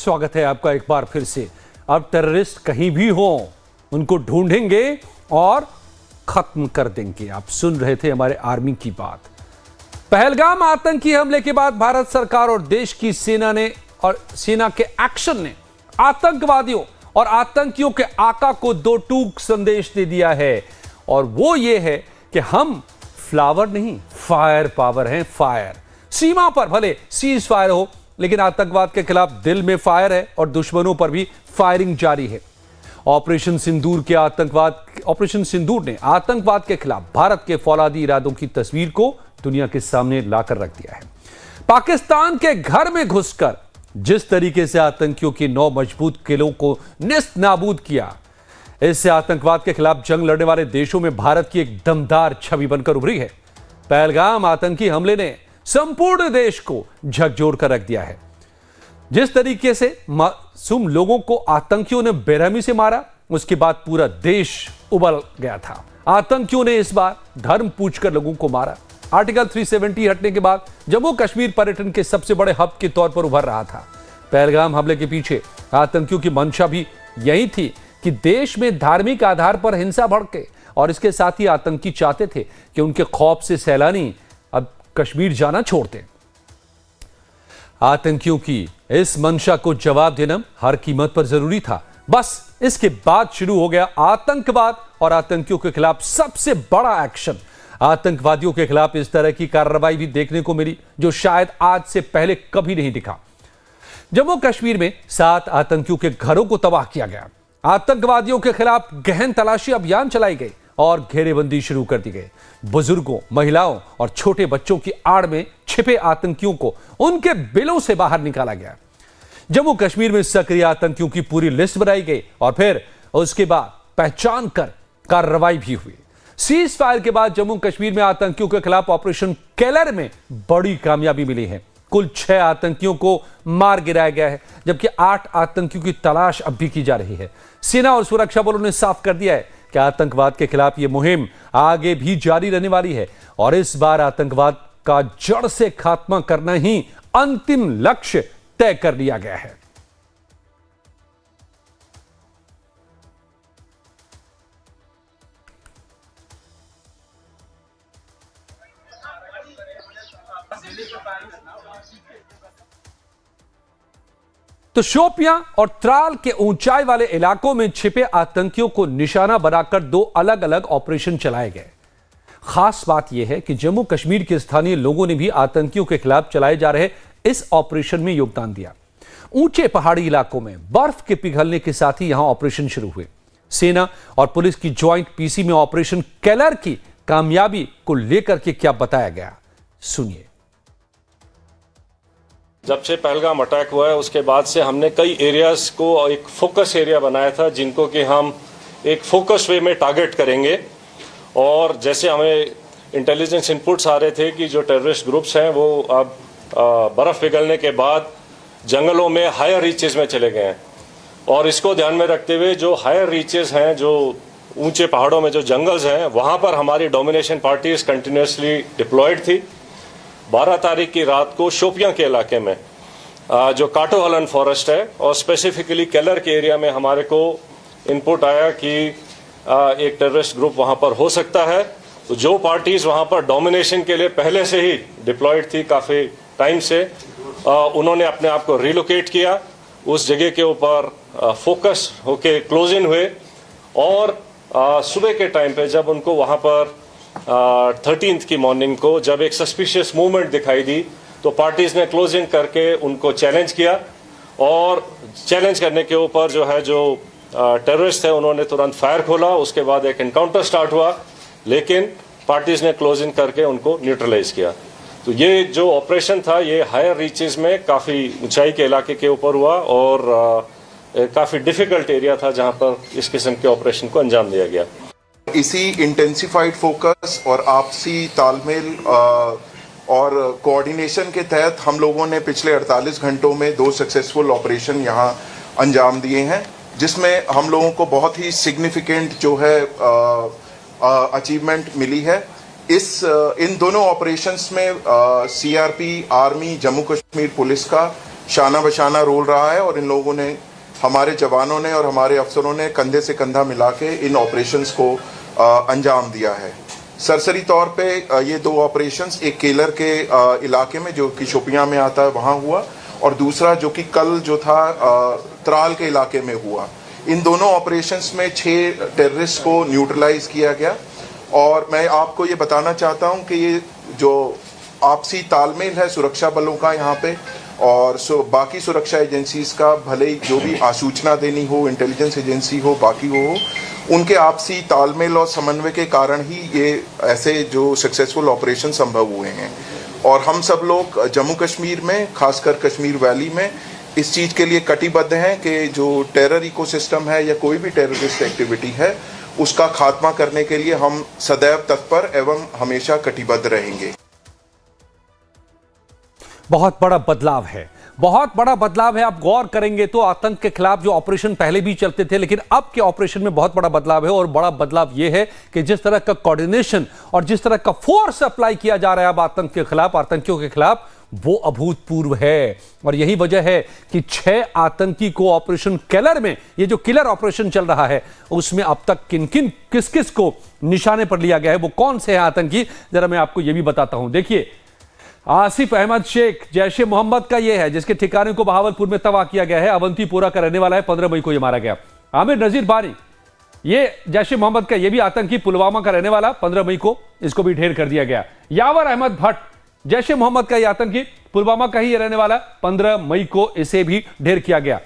स्वागत है आपका एक बार फिर से। अब टेररिस्ट कहीं भी हो उनको ढूंढेंगे और खत्म कर देंगे। आप सुन रहे थे हमारे आर्मी की बात। पहलगाम आतंकी हमले के बाद भारत सरकार और देश की सेना के एक्शन ने आतंकवादियों और आतंकियों के आका को दो टूक संदेश दे दिया है, और वो ये है कि हम फ्लावर नहीं फायर पावर हैं। फायर सीमा पर भले सीज फायर हो, लेकिन आतंकवाद के खिलाफ दिल में फायर है और दुश्मनों पर भी फायरिंग जारी है। ऑपरेशन सिंदूर ने आतंकवाद के खिलाफ भारत के फौलादी इरादों की तस्वीर को दुनिया के सामने लाकर रख दिया है। पाकिस्तान के घर में घुसकर जिस तरीके से आतंकियों के 9 मजबूत किलों को निस्त नाबूद किया, इससे आतंकवाद के खिलाफ जंग लड़ने वाले देशों में भारत की एक दमदार छवि बनकर उभरी है। पहलगाम आतंकी हमले ने संपूर्ण देश को झकझोर कर रख दिया है। जिस तरीके से मासूम लोगों को आतंकियों ने बेरहमी से मारा, उसके बाद पूरा देश उबल गया था। आतंकियों ने इस बार धर्म पूछकर लोगों को मारा। आर्टिकल 370 हटने के बाद जम्मू कश्मीर पर्यटन के सबसे बड़े हब के तौर पर उभर रहा था। पहलगाम हमले के पीछे आतंकियों की मंशा भी यही थी कि देश में धार्मिक आधार पर हिंसा भड़के, और इसके साथ ही आतंकी चाहते थे कि उनके खौफ से सैलानी अब कश्मीर जाना छोड़ते। आतंकियों की इस मंशा को जवाब देना हर कीमत पर जरूरी था। बस इसके बाद शुरू हो गया आतंकवाद और आतंकियों के खिलाफ सबसे बड़ा एक्शन। आतंकवादियों के खिलाफ इस तरह की कार्रवाई भी देखने को मिली जो शायद आज से पहले कभी नहीं दिखा। जम्मू कश्मीर में 7 आतंकियों के घरों को तबाह किया गया। आतंकवादियों के खिलाफ गहन तलाशी अभियान चलाई गई और घेरेबंदी शुरू कर दी गई। बुजुर्गों, महिलाओं और छोटे बच्चों की आड़ में छिपे आतंकियों को उनके बिलों से बाहर निकाला गया। जम्मू कश्मीर में सक्रिय आतंकियों की पूरी लिस्ट बनाई गई और फिर उसके बाद पहचान कर कार्रवाई भी हुई। सीज फायर के बाद जम्मू कश्मीर में आतंकियों के खिलाफ ऑपरेशन केलर में बड़ी कामयाबी मिली है। कुल 6 आतंकियों को मार गिराया गया है, जबकि 8 आतंकियों की तलाश अब भी की जा रही है। सेना और सुरक्षा बलों ने साफ कर दिया है कि आतंकवाद के खिलाफ यह मुहिम आगे भी जारी रहने वाली है, और इस बार आतंकवाद का जड़ से खात्मा करना ही अंतिम लक्ष्य तय कर लिया गया है। तो शोपियां और त्राल के ऊंचाई वाले इलाकों में छिपे आतंकियों को निशाना बनाकर 2 अलग अलग ऑपरेशन चलाए गए। खास बात यह है कि जम्मू कश्मीर के स्थानीय लोगों ने भी आतंकियों के खिलाफ चलाए जा रहे इस ऑपरेशन में योगदान दिया। ऊंचे पहाड़ी इलाकों में बर्फ के पिघलने के साथ ही यहां ऑपरेशन शुरू हुए। सेना और पुलिस की ज्वाइंट पीसी में ऑपरेशन केलर की कामयाबी को लेकर के क्या बताया गया, सुनिए। जब से पहलगाम अटैक हुआ है उसके बाद से हमने कई एरियाज को एक फोकस एरिया बनाया था, जिनको कि हम एक फोकस वे में टारगेट करेंगे। और जैसे हमें इंटेलिजेंस इनपुट्स आ रहे थे कि जो टेररिस्ट ग्रुप्स हैं वो अब बर्फ़ पिघलने के बाद जंगलों में हायर रीचेस में चले गए हैं, और इसको ध्यान में रखते हुए जो हायर रीचेस हैं, जो ऊंचे पहाड़ों में जो जंगल्स हैं, वहाँ पर हमारी डोमिनेशन पार्टीज कंटिन्यूसली डिप्लॉयड थी। 12 तारीख की रात को शोपियां के इलाके में जो काटोहलन फॉरेस्ट है और स्पेसिफिकली केलर के एरिया में हमारे को इनपुट आया कि एक टेररिस्ट ग्रुप वहां पर हो सकता है। तो जो पार्टीज वहां पर डोमिनेशन के लिए पहले से ही डिप्लॉयड थी काफ़ी टाइम से, उन्होंने अपने आप को रिलोकेट किया, उस जगह के ऊपर फोकस होके क्लोज इन हुए। और सुबह के टाइम पे जब उनको वहां पर 13th की मॉर्निंग को जब एक सस्पिशियस मूवमेंट दिखाई दी, तो पार्टीज ने क्लोजिंग करके उनको चैलेंज किया, और चैलेंज करने के ऊपर जो है जो टेररिस्ट थे उन्होंने तुरंत फायर खोला। उसके बाद एक एनकाउंटर स्टार्ट हुआ, लेकिन पार्टीज ने क्लोजिंग करके उनको न्यूट्रलाइज किया। तो ये जो ऑपरेशन था ये हायर रीचेस में काफ़ी ऊंचाई के इलाके के ऊपर हुआ, और काफ़ी डिफिकल्ट एरिया था जहां पर इस किस्म के ऑपरेशन को अंजाम दिया गया। इसी इंटेंसिफाइड फोकस और आपसी तालमेल और कोऑर्डिनेशन के तहत हम लोगों ने पिछले 48 घंटों में 2 सक्सेसफुल ऑपरेशन यहां अंजाम दिए हैं, जिसमें हम लोगों को बहुत ही सिग्निफिकेंट जो है अचीवमेंट मिली है। इन दोनों ऑपरेशंस में CRP, army, Jammu Kashmir police का शाना बशाना रोल रहा है और इन लोगों ने, हमारे जवानों ने और हमारे अफसरों ने कंधे से कंधा मिला के इन ऑपरेशंस को अंजाम दिया है। सरसरी तौर पे ये दो ऑपरेशंस, एक केलर के इलाके में जो कि शोपियां में आता है वहाँ हुआ, और दूसरा जो कि कल जो था त्राल के इलाके में हुआ। इन दोनों ऑपरेशंस में 6 टेररिस्ट को न्यूट्रलाइज किया गया। और मैं आपको ये बताना चाहता हूँ कि ये जो आपसी तालमेल है सुरक्षा बलों का यहाँ पे और बाकी सुरक्षा एजेंसीज का, भले ही जो भी आसूचना देनी हो, इंटेलिजेंस एजेंसी हो, बाकी हो, उनके आपसी तालमेल और समन्वय के कारण ही ये ऐसे जो सक्सेसफुल ऑपरेशन संभव हुए हैं। और हम सब लोग जम्मू कश्मीर में, खासकर कश्मीर वैली में इस चीज़ के लिए कटिबद्ध हैं कि जो टेरर इकोसिस्टम है या कोई भी टेररिस्ट एक्टिविटी है उसका खात्मा करने के लिए हम सदैव तत्पर एवं हमेशा कटिबद्ध रहेंगे। बहुत बड़ा बदलाव है, बहुत बड़ा बदलाव है। आप गौर करेंगे तो आतंक के खिलाफ जो ऑपरेशन पहले भी चलते थे, लेकिन अब के ऑपरेशन में बहुत बड़ा बदलाव है। और बड़ा बदलाव यह है कि जिस तरह का कोऑर्डिनेशन और जिस तरह का फोर्स अप्लाई किया जा रहा है अब आतंक के खिलाफ, आतंकियों के खिलाफ, वो अभूतपूर्व है। और यही वजह है कि 6 आतंकी को ऑपरेशन केलर में, ये जो किलर ऑपरेशन चल रहा है, उसमें अब तक किन किन किस किस को निशाने पर लिया गया है, वो कौन से हैं आतंकी, जरा मैं आपको ये भी बताता हूं। देखिए, आसिफ अहमद शेख जैश-ए मोहम्मद का ये है जिसके ठिकाने को बहावलपुर में तबाह किया गया है, अवंतीपोरा का रहने वाला है, 15 मई को ये मारा गया। आमिर नजीर बानी, ये जैश-ए मोहम्मद का ये भी आतंकी, पुलवामा का रहने वाला, 15 मई को इसको भी ढेर कर दिया गया। यावर अहमद भट्ट, जैश-ए मोहम्मद का ये आतंकी, पुलवामा का ही ये रहने वाला, 15 मई को इसे भी ढेर किया गया।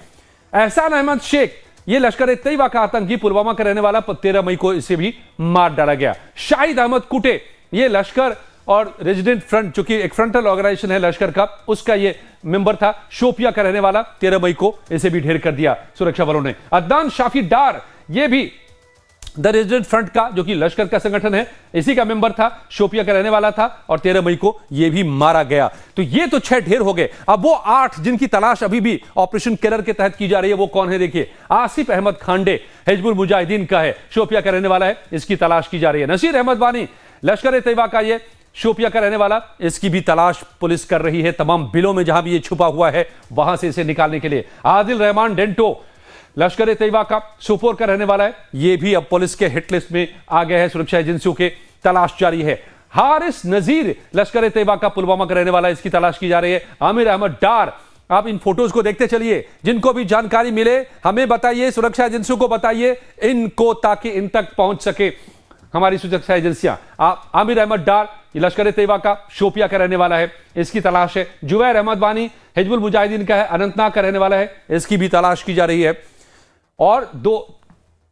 एहसान अहमद शेख, ये लश्कर-ए-तैयबा का आतंकी, पुलवामा का रहने वाला, 13 मई को इसे भी मार डाला गया। शाहिद अहमद कुटे, ये लश्कर और रेजिडेंट फ्रंट, जो कि एक फ्रंटल ऑर्गेनाइजेशन है लश्कर का, उसका ये मेंबर था, शोपिया का रहने वाला, 13 मई को इसे भी ढेर कर दिया सुरक्षा बलों ने। अदनान शाफी डार, ये भी द रेजिडेंट फ्रंट का, जो कि लश्कर का संगठन है, इसी का मेंबर था, शोपिया का रहने वाला था, और 13 मई को यह भी मारा गया। तो ये तो 6 ढेर हो गए। अब वो 8 जिनकी तलाश अभी भी ऑपरेशन केलर के तहत की जा रही है, वो कौन है? देखिए, आसिफ अहमद खांडे हिजबुल मुजाहिदीन का है, शोपिया का रहने वाला है, इसकी तलाश की जा रही है। नसीर अहमद वानी, लश्कर-ए-तैयबा का ये, शोपिया का रहने वाला, इसकी भी तलाश पुलिस कर रही है, तमाम बिलों में जहां भी ये छुपा हुआ है वहां से इसे निकालने के लिए। आदिल रहमान डेंटो, लश्कर-ए-तैयबा का, सोपोर का रहने वाला है, ये भी अब पुलिस के हिट लिस्ट में आ गया है, सुरक्षा एजेंसियों के तलाश जारी है। हारिस नजीर, लश्कर-ए-तैयबा का, पुलवामा का रहने वाला, इसकी तलाश की जा रही है। आमिर अहमद डार, आप इन फोटोज को देखते चलिए, जिनको भी जानकारी मिले हमें बताइए, सुरक्षा एजेंसियों को बताइए इनको, ताकि इन तक पहुंच सके हमारी सुरक्षा एजेंसियां। आमिर अहमद डार, लश्कर-ए-तैयबा का, शोपिया का रहने वाला है, इसकी तलाश है। जुबैर अहमद वानी, हिजबुल मुजाहिदीन का है, अनंतनाग का रहने वाला है, इसकी भी तलाश की जा रही है। और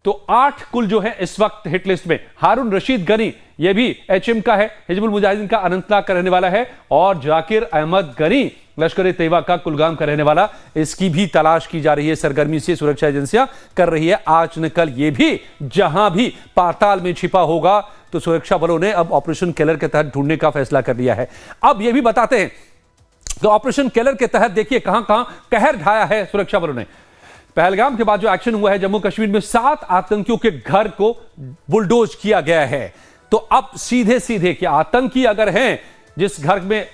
8 कुल जो है इस वक्त हिट लिस्ट में। हारून रशीद गनी, ये भी एचएम का है, हिजबुल मुजाहिदीन का, अनंतनाग का रहने वाला है। और जाकिर अहमद गनी, लश्कर-ए-तैयबा का, कुलगाम का रहने वाला, इसकी भी तलाश की जा रही है, सरगर्मी से सुरक्षा एजेंसियां कर रही है। आज न कल ये भी जहां भी पाताल में छिपा होगा तो सुरक्षा बलों ने अब ऑपरेशन केलर के तहत ढूंढने का फैसला कर लिया है। अब ये भी बताते हैं कि ऑपरेशन केलर के तहत देखिए कहां कहां कहर ढाया है सुरक्षा बलों ने। पहलगाम के बाद जो एक्शन हुआ है जम्मू कश्मीर में, 7 आतंकियों के घर को बुलडोज किया गया है। तो अब सीधे सीधे कि आतंकी अगर हैं जिस घर में,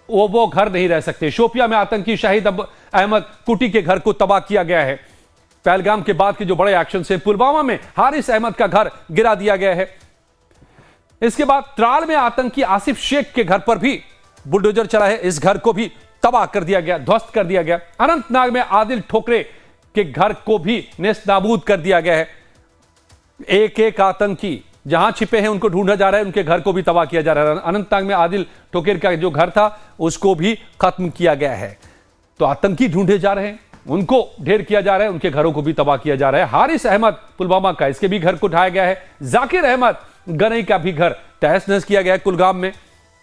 वो घर नहीं रह सकते। शोपिया में आतंकी शाहिद अहमद कुटी के घर को तबाह किया गया है पहलगाम के बाद के जो बड़े एक्शन से। पुलवामा में हारिस अहमद का घर गिरा दिया गया है। इसके बाद त्राल में आतंकी आसिफ शेख के घर पर भी बुलडोजर चला है, इस घर को भी तबाह कर दिया गया, ध्वस्त कर दिया गया। अनंतनाग में आदिल ठोकरे के घर को भी नेस्त नाबूद कर दिया गया है। एक एक आतंकी जहां छिपे हैं उनको ढूंढा जा रहा है, उनके घर को भी तबाह किया जा रहा है। अनंतनाग में आदिल ठोकेर का जो घर था उसको भी खत्म किया गया है। तो आतंकी ढूंढे जा रहे हैं, उनको ढेर किया जा रहा है, उनके घरों को भी तबाह किया जा रहा है। हारिस अहमद पुलवामा का, इसके भी घर को ढाया गया है। जाकिर अहमद गनई का भी घर तहस नहस किया गया है कुलगाम में।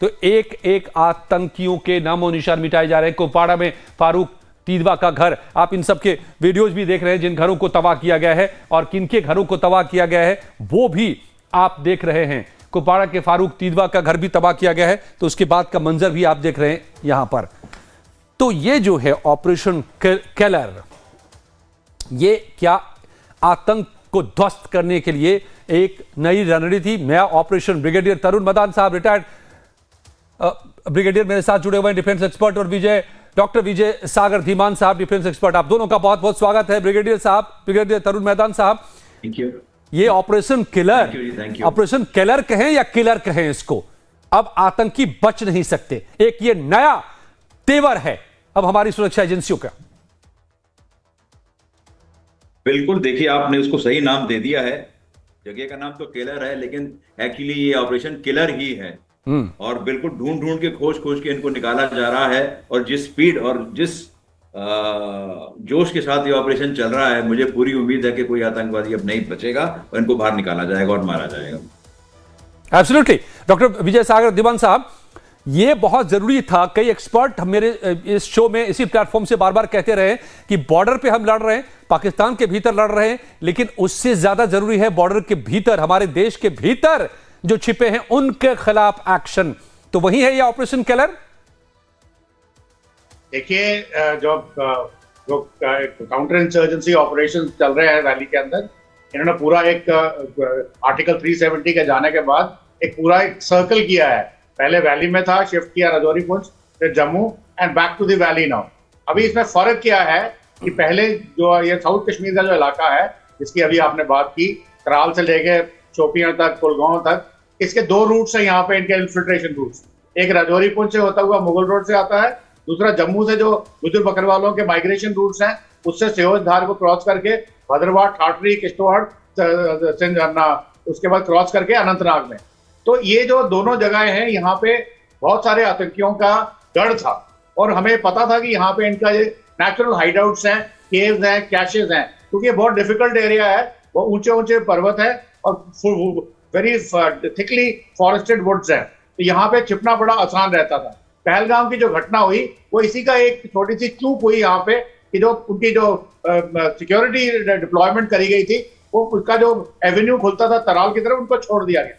तो एक एक आतंकियों के नामो निशान मिटाए जा रहे हैं। कुपवाड़ा में फारूक तीदवा का घर, आप इन सब के वीडियोज भी देख रहे हैं, जिन घरों को तबाह किया गया है और किनके घरों को तबाह किया गया है वो भी आप देख रहे हैं। कुपवाड़ा के फारूक तीदवा का घर भी तबाह किया गया है, तो उसके बाद का मंजर भी आप देख रहे हैं यहां पर। तो ये जो है ऑपरेशन केलर, ये क्या आतंक को ध्वस्त करने के लिए एक नई रणनीति, नया ऑपरेशन। ब्रिगेडियर तरुण मदान साहब, रिटायर्ड ब्रिगेडियर, मेरे साथ जुड़े हुए हैं, डिफेंस एक्सपर्ट, और विजय डॉक्टर विजय सागर धीमान साहब, डिफेंस एक्सपर्ट, आप दोनों का बहुत बहुत स्वागत है। ब्रिगेडियर साहब, ब्रिगेडियर तरुण मैदान साहब, थैंक यू। ये operation killer, thank you. Operation killer कहें या किलर कहें इसको, अब आतंकी बच नहीं सकते। एक ये नया तेवर है अब हमारी सुरक्षा एजेंसियों का। बिल्कुल, देखिए आपने उसको सही नाम दे दिया है। जगह का नाम तो किलर है, लेकिन एक्चुअली ये ऑपरेशन किलर ही है। और बिल्कुल ढूंढ ढूंढ के खोज के इनको निकाला जा रहा है। और जिस स्पीड और जिस जोश के साथ ये ऑपरेशन चल रहा है, मुझे पूरी उम्मीद है कि कोई आतंकवादी अब नहीं बचेगा और इनको बाहर निकाला जाएगा और मारा जाएगा। एब्सोल्युटली। डॉक्टर विजय सागर धीमान साहब, ये बहुत जरूरी था। कई एक्सपर्ट मेरे इस शो में इसी प्लेटफॉर्म से बार बार कहते रहे कि बॉर्डर पे हम लड़ रहे हैं, पाकिस्तान के भीतर लड़ रहे हैं, लेकिन उससे ज्यादा जरूरी है बॉर्डर के भीतर, हमारे देश के भीतर जो छिपे हैं उनके खिलाफ एक्शन। तो वही है ये ऑपरेशन किलर। देखिए, जो काउंटर इंसर्जेंसी ऑपरेशन चल रहे हैं वैली के अंदर, इन्होंने पूरा एक आर्टिकल 370 के जाने के बाद एक पूरा एक सर्कल किया है। पहले वैली में था, शिफ्ट किया राजौरी पुंछ, फिर Jammu and back to the valley now. अभी इसमें फर्क क्या है कि पहले जो ये साउथ कश्मीर का जो इलाका है, जिसकी अभी आपने बात की, कराल से लेके शोपियां तक, कुलगांव तक, इसके दो रूट्स हैं यहाँ पे, इनके इन्फिल्ट्रेशन रूट्स। एक राजौरी पुंछ से होता हुआ मुगल रोड से आता है, दूसरा जम्मू से जो गुजर बकरवालों के माइग्रेशन रूट्स हैं, उससे सियोज धार को क्रॉस करके भद्रवाह, ठाठरी, किश्तवाड़, उसके बाद क्रॉस करके अनंतनाग में। तो ये जो दोनों जगहें हैं, यहाँ पे बहुत सारे आतंकियों का गढ़ था और हमें पता था कि यहाँ पे इनका ये नेचुरल हाइडआउट्स हैं, केव्स हैं, कैशेज हैं, क्योंकि ये बहुत डिफिकल्ट एरिया है। वो ऊंचे ऊंचे पर्वत है और वेरी थिकली फॉरेस्टेड वुड्स हैं, तो यहाँ पे छिपना बड़ा आसान रहता था। पहलगाम की जो घटना हुई वो इसी का एक छोटी सी चूक हुई यहाँ पे, कि जो उनकी जो सिक्योरिटी डिप्लॉयमेंट करी गई थी, वो उसका जो एवेन्यू खुलता था तराल की तरफ, उनको छोड़ दिया गया।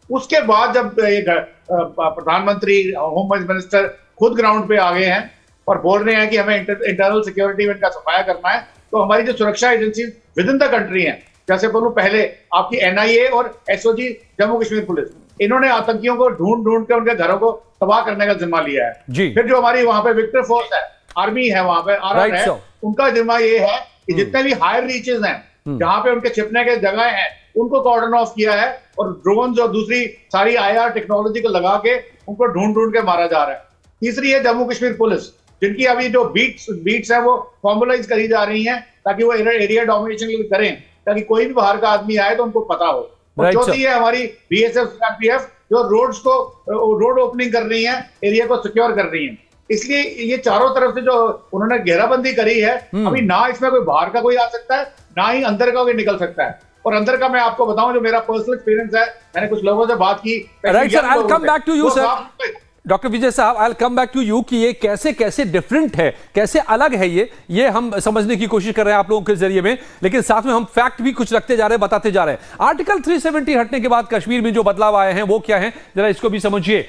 उसके बाद जब ये प्रधानमंत्री, होम मिनिस्टर खुद ग्राउंड पे आ गए हैं और बोल रहे हैं कि हमें इंटरनल सिक्योरिटी में इनका सफाया करना है, तो हमारी जो सुरक्षा agency with in the country है, जैसे बोलूं पहले आपकी NIA और SOG जम्मू कश्मीर पुलिस, इन्होंने आतंकियों को ढूंढ ढूंढ के उनके घरों को तबाह करने का जिम्मा लिया है। फिर जो हमारी वहां पे विक्टर फोर्स है, आर्मी है, वहां पे RR है, उनका जिम्मा ये है कि जितने भी हायर रीचेस हैं, जहां पे उनके छिपने के जगह हैं, उनको कॉर्डन ऑफ किया है और ड्रोन और दूसरी सारी IR टेक्नोलॉजी को लगा के उनको ढूंढ ढूंढ के मारा जा रहा है। तीसरी है जम्मू कश्मीर पुलिस, जिनकी अभी जो बीट्स है वो फॉर्मुलाइज करी जा रही हैं, ताकि वो एरिया डोमिनेशन करें, ताकि कोई भी बाहर का आदमी आए तो उनको पता हो। चौथी है हमारी BSF CRPF, जो रोड्स को रोड ओपनिंग कर रही है, एरिया को सिक्योर कर रही है। इसलिए ये चारों तरफ से जो उन्होंने घेराबंदी करी है, अभी ना इसमें कोई बाहर का कोई आ सकता है, ना ही अंदर का कोई निकल सकता है। और अंदर का मैं आपको बताऊं, जो मेरा पर्सनल एक्सपीरियंस है, मैंने कुछ लोगों से बात की। Right sir, I will come back to you sir. Doctor Vijay sahab, I will come back to you कि ये कैसे कैसे डिफरेंट है, कैसे अलग है ये हम समझने की कोशिश कर रहे हैं आप लोगों के जरिए में, लेकिन साथ में हम फैक्ट भी कुछ रखते जा रहे हैं, बताते जा रहे हैं। आर्टिकल 370 हटने के बाद कश्मीर में जो बदलाव आए हैं वो क्या है, जरा इसको भी समझिए।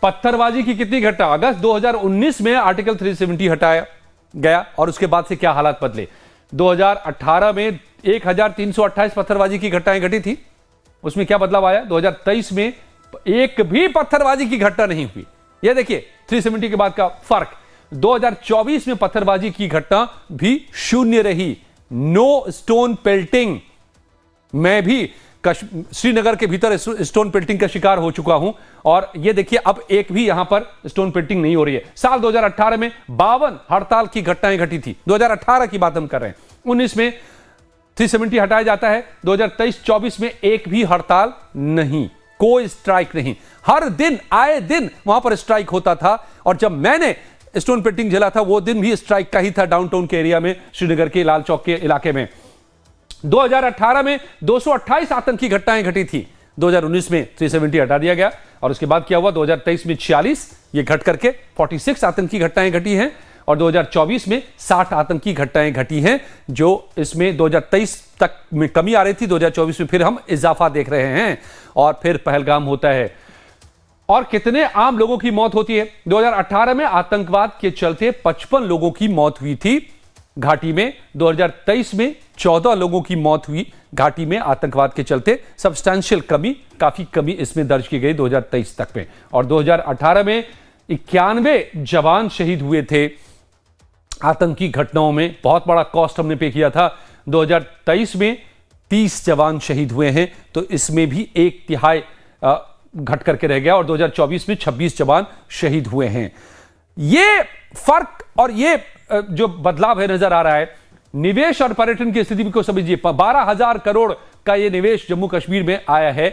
पत्थरबाजी की कितनी घटना, अगस्त 2019 में आर्टिकल 370 हटाया गया और उसके बाद से क्या हालात बदले। 2018 में 1328 पत्थरबाजी की घटनाएं घटी थी, उसमें क्या बदलाव आया। 2023 में एक भी पत्थरबाजी की घटना नहीं हुई। ये देखिए 370 के बाद का फर्क। 2024 में पत्थरबाजी की घटना भी शून्य रही, नो स्टोन पेल्टिंग। मैं भी श्रीनगर के भीतर स्टोन पेल्टिंग का शिकार हो चुका हूं और ये देखिए अब एक भी यहां पर स्टोन पेल्टिंग नहीं हो रही है। साल 2018 में 52 हड़ताल की घटनाएं घटी थी, 2018 की बात हम कर रहे हैं। 19 में 370 हटाया जाता है, 2023-24 में एक भी हड़ताल नहीं, कोई स्ट्राइक नहीं। हर दिन आए दिन वहां पर स्ट्राइक होता था और जब मैंने स्टोन पेल्टिंग झेला था वो दिन भी स्ट्राइक का ही था, डाउनटाउन के एरिया में, श्रीनगर के लाल चौक के इलाके में। 2018 में 228 आतंकी घटनाएं घटी थी, 2019 में 370 हटा दिया गया और उसके बाद क्या हुआ, 2023 में 46, ये घट करके 46 आतंकी घटनाएं घटी हैं और 2024 में 60 आतंकी घटनाएं घटी हैं, जो इसमें 2023 तक में कमी आ रही थी, 2024 में फिर हम इजाफा देख रहे हैं और फिर पहलगाम होता है। और कितने आम लोगों की मौत होती है। 2018 में आतंकवाद के चलते 55 लोगों की मौत हुई थी घाटी में, 2023 में 14 लोगों की मौत हुई घाटी में आतंकवाद के चलते। सब्सटैंशियल कमी, काफी कमी इसमें दर्ज की गई 2023 तक में। और 2018 में 91 जवान शहीद हुए थे आतंकी घटनाओं में बहुत बड़ा कॉस्ट हमने पे किया था। 2023 में 30 जवान शहीद हुए हैं, तो इसमें भी 1/3 घट करके रह गया और 2024 में 26 जवान शहीद हुए हैं। ये फर्क और ये जो बदलाव है नजर आ रहा है। निवेश और पर्यटन की स्थिति को समझिए। 12,000 करोड़ का ये निवेश जम्मू कश्मीर में आया है।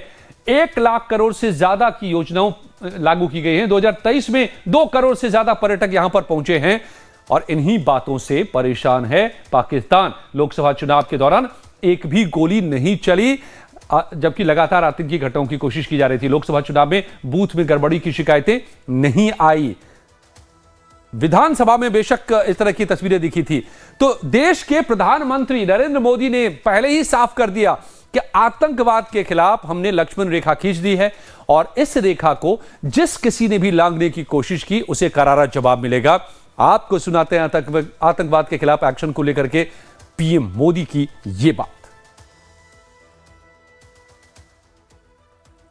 1 लाख करोड़ से ज्यादा की योजनाओं लागू की गई हैं। 2023 में 2 करोड़ से ज्यादा पर्यटक यहां पर पहुंचे हैं और इन्हीं बातों से परेशान है पाकिस्तान। लोकसभा चुनाव के दौरान एक भी गोली नहीं चली, जबकि लगातार आतंकी घटनाओं की कोशिश की जा रही थी। लोकसभा चुनाव में बूथ में गड़बड़ी की शिकायतें नहीं आई। विधानसभा में बेशक इस तरह की तस्वीरें दिखी थी। तो देश के प्रधानमंत्री नरेंद्र मोदी ने पहले ही साफ कर दिया कि आतंकवाद के खिलाफ हमने लक्ष्मण रेखा खींच दी है और इस रेखा को जिस किसी ने भी लांघने की कोशिश की उसे करारा जवाब मिलेगा। आपको सुनाते हैं आतंकवाद के खिलाफ एक्शन को लेकर के पीएम मोदी की यह बात।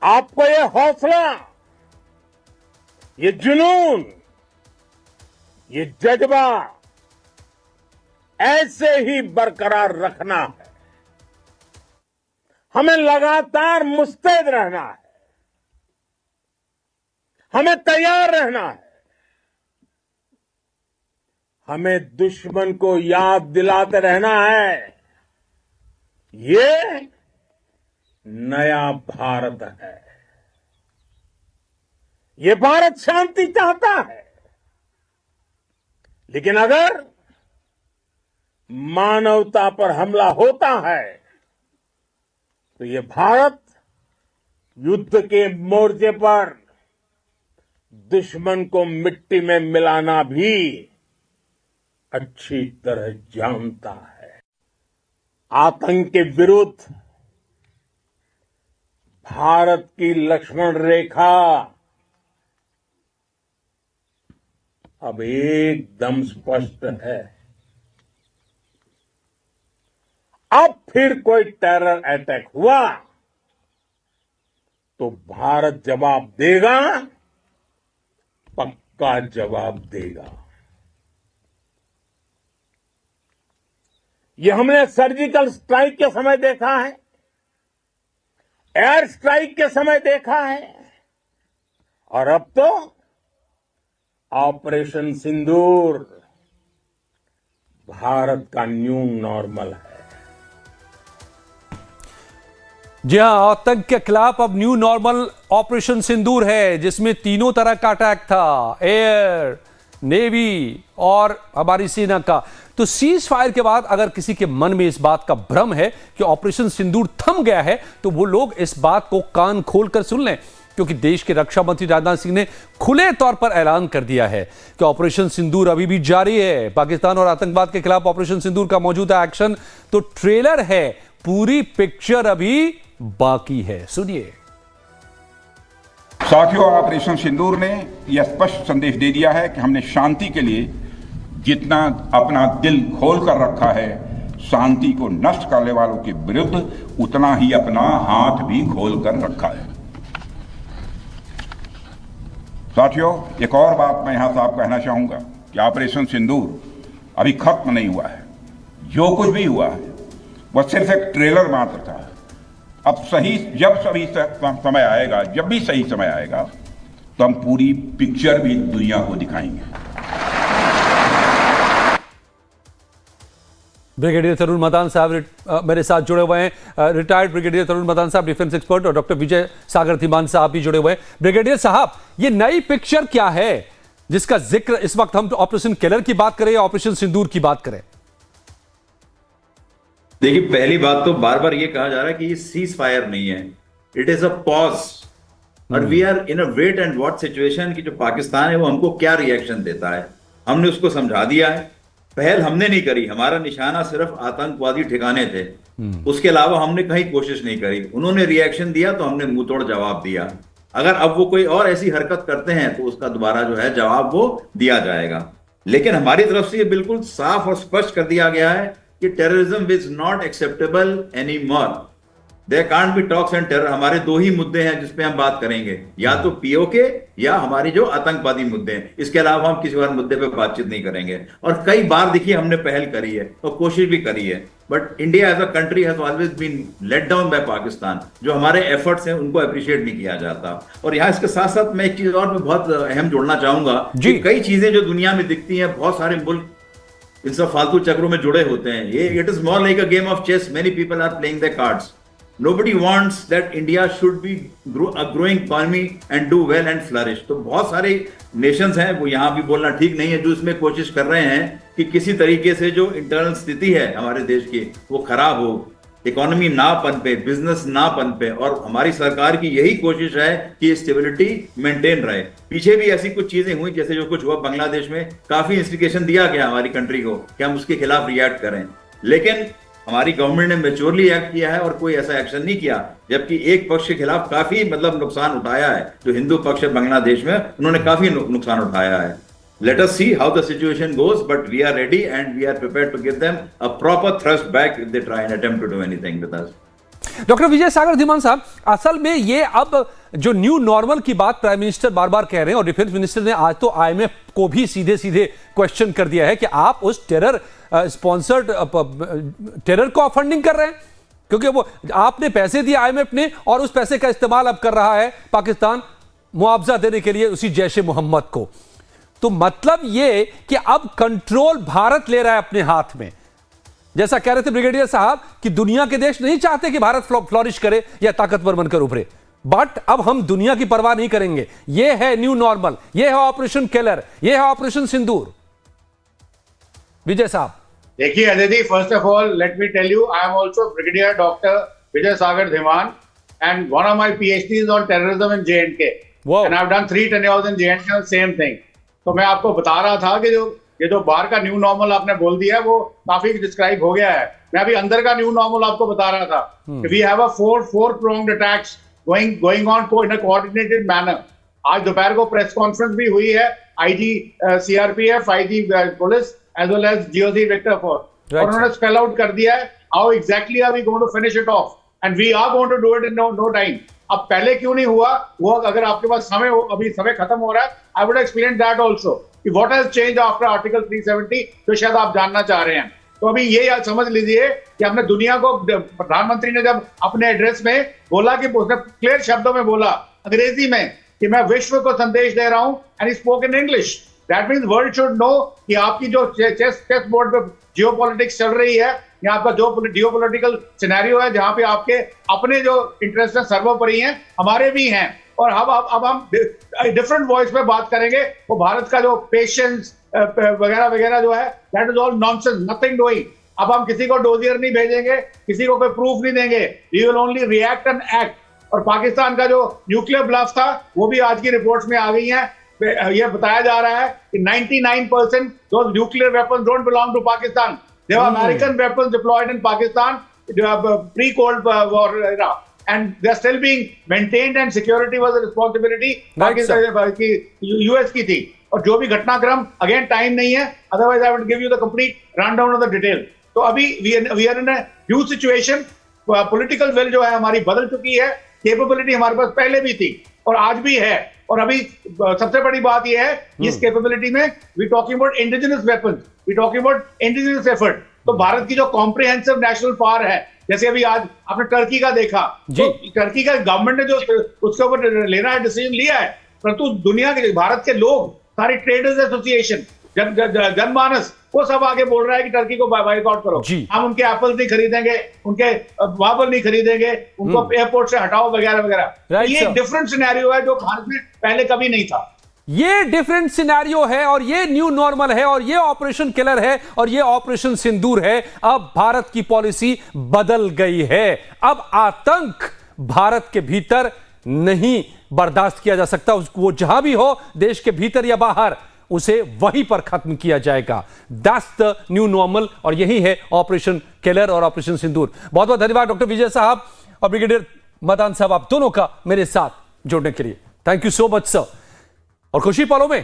आपको ये हौसला, ये जुनून, ये जज्बा ऐसे ही बरकरार रखना है। हमें लगातार मुस्तैद रहना है, हमें तैयार रहना है। हमें दुश्मन को याद दिलाते रहना है, ये नया भारत है। ये भारत शांति चाहता है, लेकिन अगर मानवता पर हमला होता है तो ये भारत युद्ध के मोर्चे पर दुश्मन को मिट्टी में मिलाना भी अच्छी तरह जानता है। आतंक के विरुद्ध भारत की लक्ष्मण रेखा अब एकदम स्पष्ट है। अब फिर कोई टेरर अटैक हुआ तो भारत जवाब देगा, पक्का जवाब देगा। ये हमने सर्जिकल स्ट्राइक के समय देखा है, एयर स्ट्राइक के समय देखा है और अब तो ऑपरेशन सिंदूर भारत का न्यू नॉर्मल है। जी हां, आतंक के खिलाफ अब न्यू नॉर्मल ऑपरेशन सिंदूर है, जिसमें तीनों तरह का अटैक था, एयर, नेवी और हमारी सेना का। तो सीज फायर के बाद अगर किसी के मन में इस बात का भ्रम है कि ऑपरेशन सिंदूर थम गया है, तो वो लोग इस बात को कान खोलकर सुन लें, क्योंकि देश के रक्षा मंत्री राजनाथ सिंह ने खुले तौर पर ऐलान कर दिया है कि ऑपरेशन सिंदूर अभी भी जारी है। पाकिस्तान और आतंकवाद के खिलाफ ऑपरेशन सिंदूर का मौजूदा एक्शन तो ट्रेलर है, पूरी पिक्चर अभी बाकी है। सुनिए। साथियों, ऑपरेशन सिंदूर ने यह स्पष्ट संदेश दे दिया है कि हमने शांति के लिए जितना अपना दिल खोल कर रखा है, शांति को नष्ट करने वालों के विरुद्ध उतना ही अपना हाथ भी खोल कर रखा है। साथियों, एक और बात मैं यहां साफ कहना चाहूंगा कि ऑपरेशन सिंदूर अभी खत्म नहीं हुआ है। जो कुछ भी हुआ है वह सिर्फ एक ट्रेलर मात्र था। अब जब समय आएगा, जब भी सही समय आएगा, तो हम पूरी पिक्चर भी दुनिया को दिखाएंगे। ब्रिगेडियर तरुण मदान साहब मेरे साथ जुड़े हुए हैं। रिटायर्ड ब्रिगेडियर तरुण मदान साहब, डिफेंस एक्सपर्ट, और डॉक्टर विजय सागर धीमान साहब भी जुड़े हुए हैं। ब्रिगेडियर साहब, ये नई पिक्चर क्या है जिसका जिक्र इस वक्त हम ऑपरेशन किलर की बात करें या ऑपरेशन सिंदूर की बात करें? देखिए, पहली बात तो बार बार ये कहा जा रहा है कि ये सीज फायर नहीं है, इट इज अ पॉज। और we are in a wait and watch situation कि जो पाकिस्तान है वो हमको क्या रिएक्शन देता है, हमने उसको समझा दिया है। पहल हमने नहीं करी, हमारा निशाना सिर्फ आतंकवादी ठिकाने थे, उसके अलावा हमने कहीं कोशिश नहीं करी। उन्होंने रिएक्शन दिया तो हमने मुंह तोड़ जवाब दिया। अगर अब वो कोई और ऐसी हरकत करते हैं तो उसका दोबारा जो है जवाब वो दिया जाएगा। लेकिन हमारी तरफ से ये बिल्कुल साफ और स्पष्ट कर दिया गया है कि terrorism is not acceptable any more. There can't be talks and terror. हमारे दो ही मुद्दे हैं जिसपे हम बात करेंगे, या तो पीओके या हमारी जो आतंकवादी मुद्दे हैं। इसके अलावा हम किसी और मुद्दे पे बातचीत नहीं करेंगे। और कई बार देखिए हमने पहल करी है और कोशिश भी करी है, but India as a country has always been let down by Pakistan. जो हमारे एफर्ट्स हैं उनको अप्रिशिएट नहीं किया जाता। और यहाँ इसके साथ साथ मैं एक चीज और भी बहुत अहम जोड़ना चाहूंगा कि कई चीजें जो दुनिया में दिखती हैं, बहुत सारे मुल्क इन सब फालतू चक्रों में जुड़े होते हैं। ये it is more like a game of chess, many people are playing the cards. Nobody wants that India should be a growing economy and do well and flourish. तो बहुत सारे नेशंस हैं, वो यहाँ भी बोलना ठीक नहीं है, जो इसमें कोशिश कर रहे हैं कि किसी तरीके से जो इंटरनल स्थिति है हमारे देश की वो खराब हो, इकोनॉमी ना पनपे, बिजनेस ना पनपे। और हमारी सरकार की यही कोशिश है कि स्टेबिलिटी मेंटेन रहे। पीछे भी ऐसी कुछ चीजें हुई, जैसे जो कुछ हुआ बांग्लादेश में, काफी इंस्टिगेशन दिया गया हमारी कंट्री को कि हम उसके खिलाफ रिएक्ट करें, लेकिन हमारी गवर्नमेंट ने मैच्योरली एक्ट किया है और कोई ऐसा एक्शन नहीं किया। जबकि एक पक्ष के खिलाफ काफी नुकसान उठाया है, जो हिंदू पक्ष है बांग्लादेश में, उन्होंने काफी नुकसान उठाया है। Let us see how the situation goes, but we are ready and we are prepared to give them a proper thrust back if they try and attempt to do anything with us. Doctor Vijay Sagar Dhiman sahab, असल में ये अब जो new normal की बात prime minister बार बार कह रहे हैं और डिफेंस मिनिस्टर ने आज तो आईएमएफ को भी सीधे सीधे क्वेश्चन कर दिया है कि आप उस टेरर स्पॉन्सर्ड टेरर को फंडिंग कर रहे हैं, क्योंकि वो आपने पैसे दिए आईएमएफ ने और उस पैसे का इस्तेमाल अब कर रहा है पाकिस्तान मुआवजा देने के लिए उसी जैश ए मोहम्मद को। तो मतलब ये कि अब कंट्रोल भारत ले रहा है अपने हाथ में। जैसा कह रहे थे ब्रिगेडियर साहब कि दुनिया के देश नहीं चाहते कि भारत फ्लॉरिश करे या ताकतवर बनकर उभरे, बट अब हम दुनिया की परवाह नहीं करेंगे। ये है न्यू नॉर्मल, ये है ऑपरेशन केलर, ये है ऑपरेशन सिंदूर। विजय साहब देखिए Ajay ji, first of all let me tell you, I am also brigadier doctor Vijay Sagar Dhiman and one of my PhDs on terrorism in J and K and I have done 3 tenures in J and K, same thing. तो मैं आपको बता रहा था कि जो बाहर का न्यू नॉर्मल आपने बोल दिया है वो काफी डिस्क्राइब हो गया है। मैं अभी अंदर का न्यू नॉर्मल आपको बता रहा था। We have a four pronged attacks going on in a coordinated manner. आज दोपहर को प्रेस कॉन्फ्रेंस भी हुई है, IG CRPF, IG police as well as GOC Victor Force, और उन्होंने स्पेल आउट कर दिया है how exactly are we going to finish it off and we are going to do it in no time. अब पहले क्यों नहीं हुआ वो, अगर आपके पास समय हो, अभी समय खत्म हो रहा है, I would explain that also कि what has change after article 370, जो शायद आप जानना चाह रहे हैं। तो अभी ये समझ लीजिए कि हमने दुनिया को, प्रधानमंत्री ने जब अपने एड्रेस में बोला कि उसने क्लियर शब्दों में बोला अंग्रेजी में कि मैं विश्व को संदेश दे रहा हूं, and he spoke in English. That means world should know कि आपकी जो चेस बोर्ड पे जियोपॉलिटिक्स चल रही है, या आपका जो जियोपॉलिटिकल सिनेरियो है, जहां पे आपके अपने जो इंटरेस्ट है सर्वोपरि हैं, हमारे भी हैं, और अब हम डिफरेंट वॉइस पे बात करेंगे। वो भारत का जो पेशेंस वगैरह वगैरह जो है, that is all nonsense, nothing doing. अब हम किसी को डोजियर नहीं भेजेंगे, किसी को कोई प्रूफ नहीं देंगे, we will only react and act. और पाकिस्तान का जो न्यूक्लियर ब्लफ था वो भी आज की रिपोर्ट्स में आ गई है। यह बताया जा रहा है कि 99% those nuclear weapons don't belong to Pakistan. They were American weapons deployed in Pakistan pre-Cold War era, and they're still being maintained, and security was a responsibility Pakistan की US की थी। और जो भी घटनाक्रम, अगेन टाइम नहीं है, otherwise I would give you the complete rundown of the detail. तो अभी we are in a huge situation. Political will जो है हमारी बदल चुकी है, कैपेबिलिटी हमारे पास पहले भी थी और आज भी है। और अभी सबसे बड़ी बात यह है, इस कैपेबिलिटी में we talking about indigenous weapons, we talking about indigenous effort. तो भारत की जो कॉम्प्रिहेंसिव नेशनल पावर है, जैसे अभी आज आपने टर्की का देखा, तो टर्की का गवर्नमेंट ने जो उसके ऊपर लेना है डिसीजन लिया है, परंतु दुनिया के, भारत के लोग, सारी ट्रेडर्स एसोसिएशन, जनमानस, वो सब आगे बोल रहा है कि टर्की को बायकॉट करो, हम उनके एप्पल नहीं खरीदेंगे, उनके मार्बल नहीं खरीदेंगे, उनको एयरपोर्ट से हटाओ वगैरह वगैरह। ये डिफरेंट सिनेरियो है जो भारत में पहले कभी नहीं था। ये डिफरेंट सिनेरियो है और ये न्यू नॉर्मल है और ये ऑपरेशन किलर है और ये ऑपरेशन सिंदूर है। अब भारत की पॉलिसी बदल गई है। अब आतंक भारत के भीतर नहीं बर्दाश्त किया जा सकता, वो जहां भी हो, देश के भीतर या बाहर, उसे वहीं पर खत्म किया जाएगा। दैट्स द न्यू नॉर्मल और यही है ऑपरेशन केलर और ऑपरेशन सिंदूर। बहुत बहुत धन्यवाद डॉक्टर विजय साहब और ब्रिगेडियर मदान साहब, आप दोनों का मेरे साथ जुड़ने के लिए। Thank you so much sir. और खुशी पलों में